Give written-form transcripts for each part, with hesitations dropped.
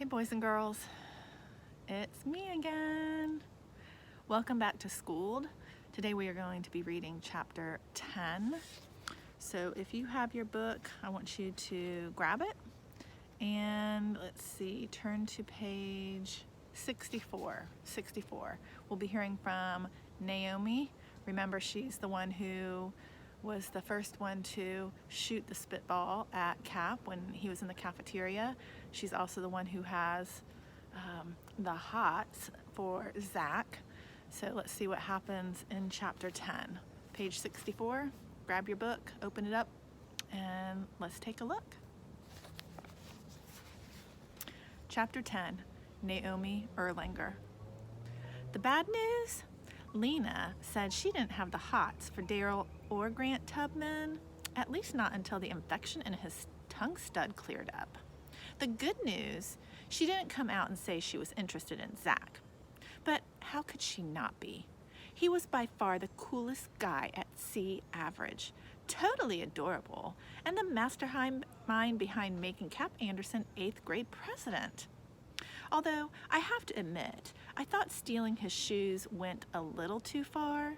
Hey boys and girls, it's me again. Welcome back to Schooled. Today we are going to be reading chapter 10. So if you have your book, I want you to grab it and let's see, turn to page 64. We'll be hearing from Naomi. Remember, she's the one who was the first one to shoot the spitball at Cap when he was in the cafeteria. She's also the one who has the hots for Zach. So let's see what happens in chapter 10. Page 64, grab your book, open it up, and let's take a look. Chapter 10, Naomi Erlanger. The bad news? Lena said she didn't have the hots for Daryl or Grant Tubman, at least not until the infection in his tongue stud cleared up. The good news, she didn't come out and say she was interested in Zach. But how could she not be? He was by far the coolest guy at C Average, totally adorable, and the mastermind behind making Cap Anderson 8th grade president. Although, I have to admit, I thought stealing his shoes went a little too far.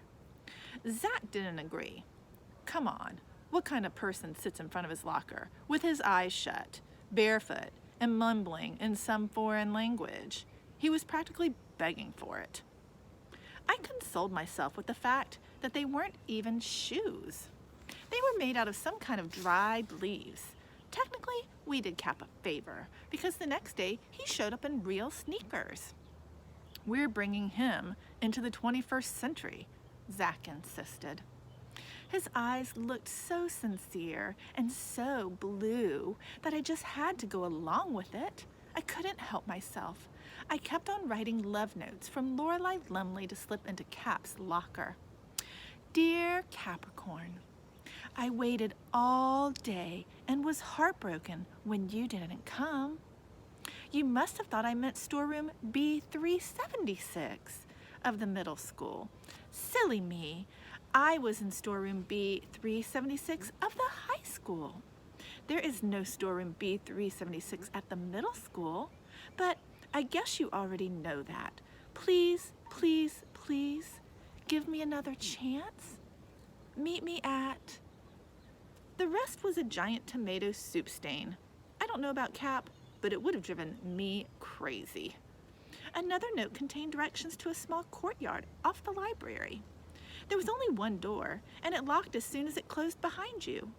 Zach didn't agree. Come on, what kind of person sits in front of his locker with his eyes shut, barefoot, and mumbling in some foreign language? He was practically begging for it. I consoled myself with the fact that they weren't even shoes. They were made out of some kind of dried leaves. Technically, we did Cap a favor because the next day he showed up in real sneakers. We're bringing him into the 21st century, Zach insisted. His eyes looked so sincere and so blue that I just had to go along with it. I couldn't help myself. I kept on writing love notes from Lorelei Lumley to slip into Cap's locker. Dear Capricorn, I waited all day and was heartbroken when you didn't come. You must have thought I meant storeroom B376 of the middle school. Silly me. I was in storeroom B376 of the high school. There is no storeroom B376 at the middle school, but I guess you already know that. Please, please, please, give me another chance. Meet me at... The rest was a giant tomato soup stain. I don't know about Cap, but it would have driven me crazy. Another note contained directions to a small courtyard off the library. There was only one door, and it locked as soon as it closed behind you.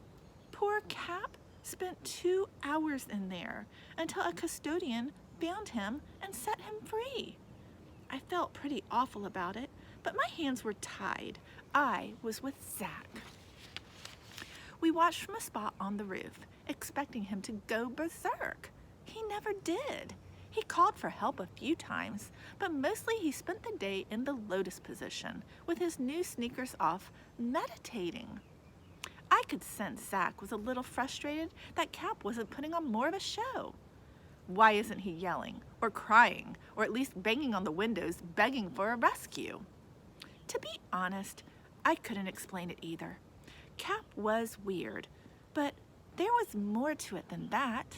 Poor Cap spent 2 hours in there until a custodian found him and set him free. I felt pretty awful about it, but my hands were tied. I was with Zach. We watched from a spot on the roof, expecting him to go berserk. He never did. He called for help a few times, but mostly he spent the day in the lotus position with his new sneakers off, meditating. I could sense Zach was a little frustrated that Cap wasn't putting on more of a show. Why isn't he yelling, or crying, or at least banging on the windows, begging for a rescue? To be honest, I couldn't explain it either. Cap was weird, but there was more to it than that.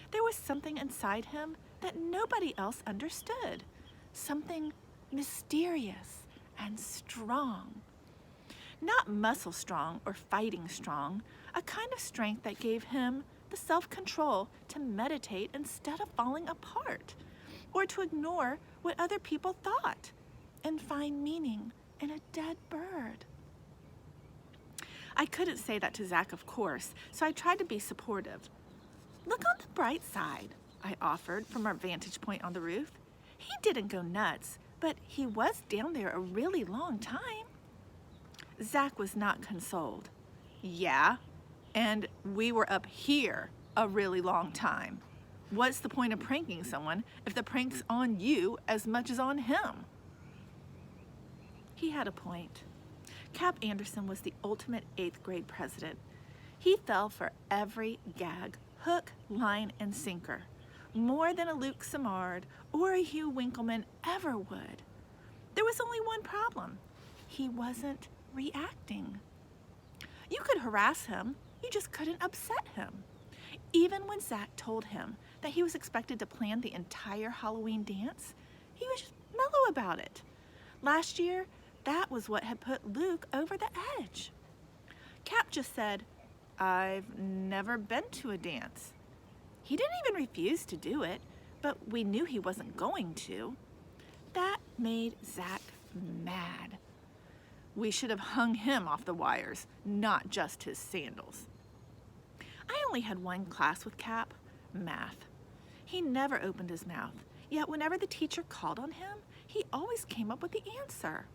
There was something inside him that nobody else understood. Something mysterious and strong. Not muscle strong or fighting strong, a kind of strength that gave him the self-control to meditate instead of falling apart, or to ignore what other people thought and find meaning in a dead bird. I couldn't say that to Zach, of course, so I tried to be supportive. Look on the bright side, I offered from our vantage point on the roof. He didn't go nuts, but he was down there a really long time. Zach was not consoled. Yeah, and we were up here a really long time. What's the point of pranking someone if the prank's on you as much as on him? He had a point. Cap Anderson was the ultimate 8th grade president. He fell for every gag, hook, line, and sinker, more than a Luke Simard or a Hugh Winkleman ever would. There was only one problem. He wasn't reacting. You could harass him, you just couldn't upset him. Even when Zach told him that he was expected to plan the entire Halloween dance, he was just mellow about it. Last year, that was what had put Luke over the edge. Cap just said, "I've never been to a dance." He didn't even refuse to do it, but we knew he wasn't going to. That made Zach mad. We should have hung him off the wires, not just his sandals. I only had one class with Cap, math. He never opened his mouth, yet whenever the teacher called on him, he always came up with the answer.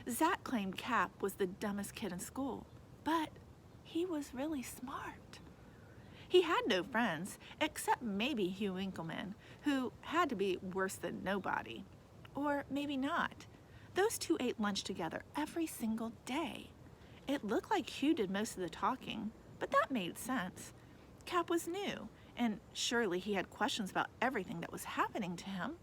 Zach claimed Cap was the dumbest kid in school, but he was really smart. He had no friends, except maybe Hugh Winkleman, who had to be worse than nobody. Or maybe not. Those two ate lunch together every single day. It looked like Hugh did most of the talking, but that made sense. Cap was new, and surely he had questions about everything that was happening to him.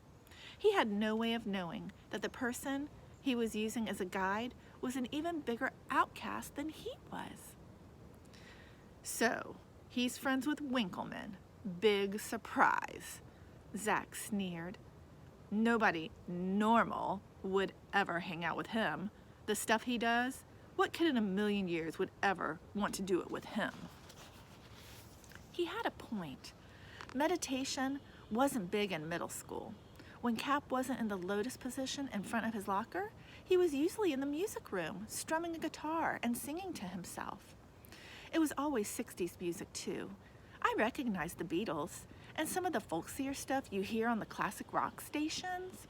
He had no way of knowing that the person he was using as a guide was an even bigger outcast than he was. So, he's friends with Winkleman. Big surprise, Zach sneered. Nobody normal would ever hang out with him. The stuff he does, what kid in a million years would ever want to do it with him? He had a point. Meditation wasn't big in middle school. When Cap wasn't in the lotus position in front of his locker, he was usually in the music room, strumming a guitar and singing to himself. It was always 60s music too. I recognized the Beatles and some of the folksier stuff you hear on the classic rock stations.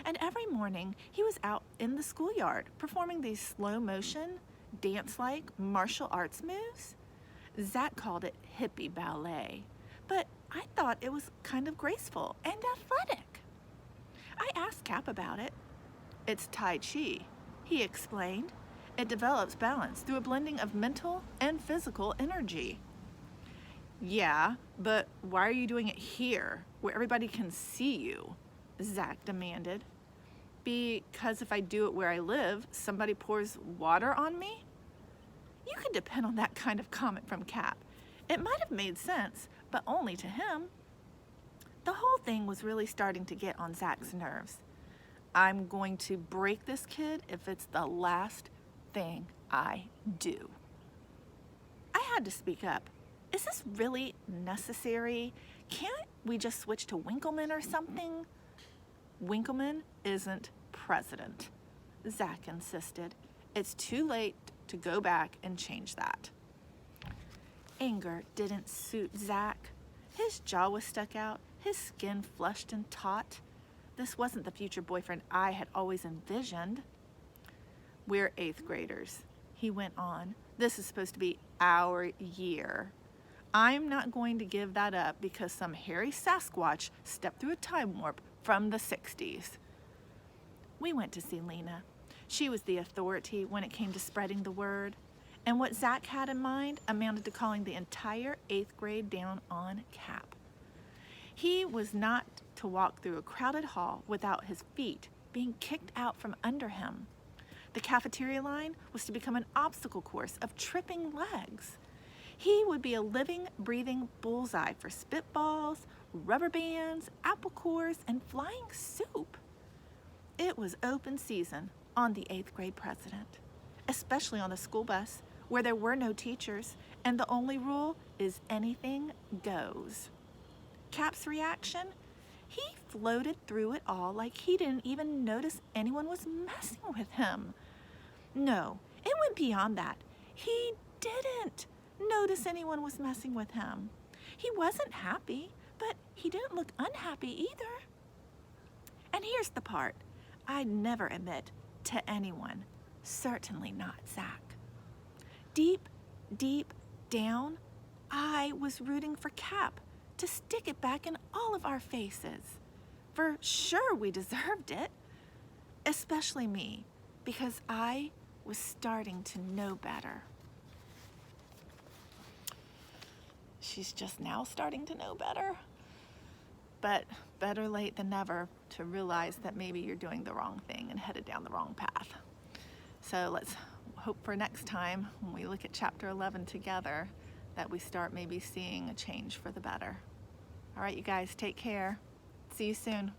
And every morning, he was out in the schoolyard performing these slow-motion, dance-like martial arts moves. Zach called it hippie ballet, but I thought it was kind of graceful and athletic. I asked Cap about it. "It's Tai Chi," he explained. "It develops balance through a blending of mental and physical energy." "Yeah, but why are you doing it here, where everybody can see you?" Zach demanded. "Because if I do it where I live, somebody pours water on me?" You could depend on that kind of comment from Cap. It might have made sense, but only to him. The whole thing was really starting to get on Zach's nerves. "I'm going to break this kid if it's the last thing I do." I had to speak up. "Is this really necessary? Can't we just switch to Winkleman or something?" "Winkleman isn't president," Zach insisted. "It's too late to go back and change that." Anger didn't suit Zach. His jaw was stuck out, his skin flushed and taut. This wasn't the future boyfriend I had always envisioned. "We're 8th graders," he went on. "This is supposed to be our year. I'm not going to give that up because some hairy Sasquatch stepped through a time warp from the 60s. We went to see Lena. She was the authority when it came to spreading the word, and what Zach had in mind amounted to calling the entire 8th grade down on Cap. He was not to walk through a crowded hall without his feet being kicked out from under him. The cafeteria line was to become an obstacle course of tripping legs. He would be a living, breathing bullseye for spitballs, rubber bands, apple cores, and flying soup. It was open season on the 8th grade president, especially on the school bus where there were no teachers and the only rule is anything goes. Cap's reaction? He floated through it all like he didn't even notice anyone was messing with him. No, it went beyond that. He didn't notice anyone was messing with him. He wasn't happy, but he didn't look unhappy either. And here's the part I'd never admit to anyone, certainly not Zach. Deep, deep down, I was rooting for Cap to stick it back in all of our faces. For sure we deserved it, especially me, because I was starting to know better. She's just now starting to know better. But better late than never to realize that maybe you're doing the wrong thing and headed down the wrong path. So let's hope for next time when we look at chapter 11 together that we start maybe seeing a change for the better. All right, you guys, take care. See you soon.